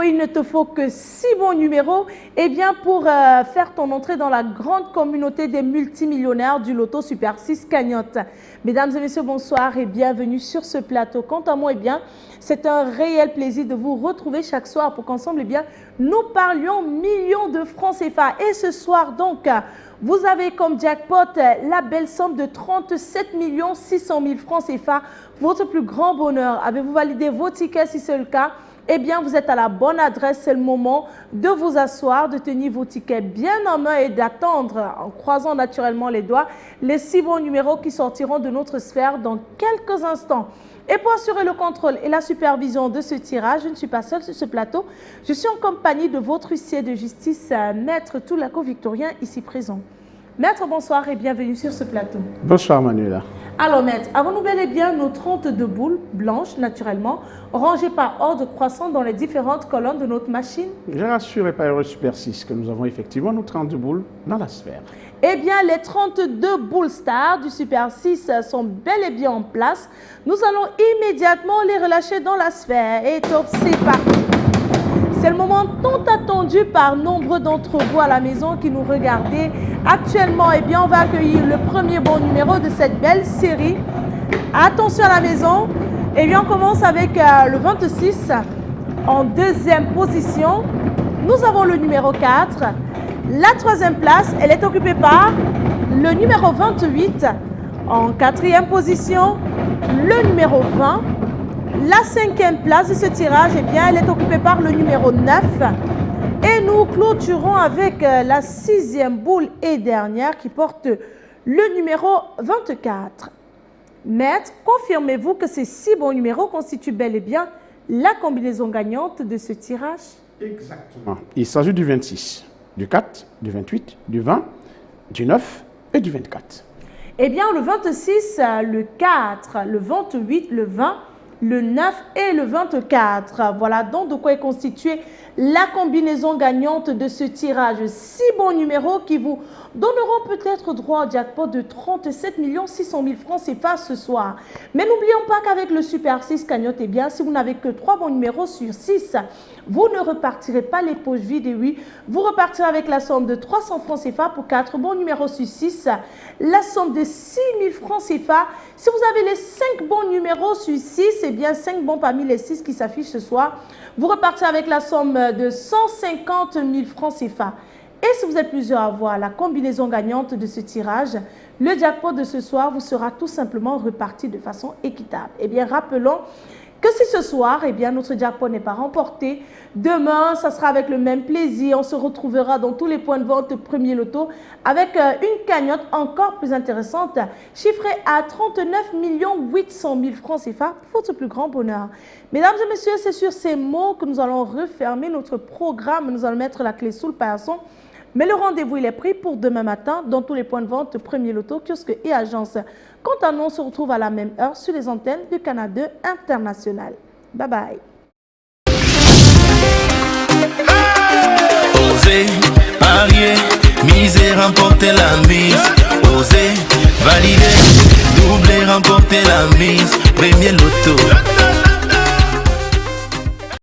il ne te faut que 6 bons numéros pour faire ton entrée dans la grande communauté des multimillionnaires du loto Super 6 Cagnotte. Mesdames et messieurs, bonsoir et bienvenue sur ce plateau. Quant à moi, c'est un réel plaisir de vous retrouver chaque soir pour qu'ensemble, nous parlions millions de francs CFA. Et ce soir, donc, vous avez comme jackpot la belle somme de 37 600 000 francs CFA. Votre plus grand bonheur. Avez-vous validé vos tickets si c'est le cas? Vous êtes à la bonne adresse. C'est le moment de vous asseoir, de tenir vos tickets bien en main et d'attendre, en croisant naturellement les doigts, les 6 bons numéros qui sortiront de notre sphère dans quelques instants. Et pour assurer le contrôle et la supervision de ce tirage, je ne suis pas seule sur ce plateau. Je suis en compagnie de votre huissier de justice, Maître Toulako Victorien, ici présent. Maître, bonsoir et bienvenue sur ce plateau. Bonsoir Manuela. Alors Maître, avons-nous bel et bien nos 32 boules blanches, naturellement, rangées par ordre croissant dans les différentes colonnes de notre machine? Je rassure par Euro Super 6 que nous avons effectivement nos 32 boules dans la sphère. Les 32 boules stars du Super 6 sont bel et bien en place. Nous allons immédiatement les relâcher dans la sphère. Et top, c'est parti. C'est le moment tant attendu par nombreux d'entre vous à la maison qui nous regardez. Actuellement, on va accueillir le premier bon numéro de cette belle série. Attention à la maison. On commence avec le 26 en deuxième position. Nous avons le numéro 4. La troisième place, elle est occupée par le numéro 28. En quatrième position, le numéro 20. La cinquième place de ce tirage, elle est occupée par le numéro 9. Et nous clôturons avec la sixième boule et dernière qui porte le numéro 24. Maître, confirmez-vous que ces 6 bons numéros constituent bel et bien la combinaison gagnante de ce tirage? Exactement. Il s'agit du 26, du 4, du 28, du 20, du 9 et du 24. Le 26, le 4, le 28, le 20, le 9 et le 24. Voilà donc de quoi est constituée la combinaison gagnante de ce tirage. 6 bons numéros qui vous donneront peut-être droit au jackpot de 37 600 000 francs CFA ce soir. Mais n'oublions pas qu'avec le Super 6 Cagnotte, si vous n'avez que 3 bons numéros sur 6, vous ne repartirez pas les poches vides. Et oui, vous repartirez avec la somme de 300 francs CFA pour 4 bons numéros sur 6, la somme de 6 000 francs CFA. Si vous avez les 5 bons numéros sur 6, 5 bons parmi les 6 qui s'affichent ce soir, vous repartez avec la somme de 150 000 francs CFA. Et si vous êtes plusieurs à avoir la combinaison gagnante de ce tirage, le jackpot de ce soir vous sera tout simplement reparti de façon équitable. Rappelons que si ce soir, notre jackpot n'est pas remporté, demain, ça sera avec le même plaisir. On se retrouvera dans tous les points de vente Premier Loto avec une cagnotte encore plus intéressante, chiffrée à 39 800 000 francs CFA pour votre plus grand bonheur. Mesdames et messieurs, c'est sur ces mots que nous allons refermer notre programme. Nous allons mettre la clé sous le paillasson. Mais le rendez-vous, il est pris pour demain matin dans tous les points de vente Premier Loto, kiosque et agence. Quant à nous, on se retrouve à la même heure sur les antennes de Canal 2 International. Bye bye. Osez, parier, miser, remporter la mise. Osez, valider, doubler, remporter la mise. Premier Loto.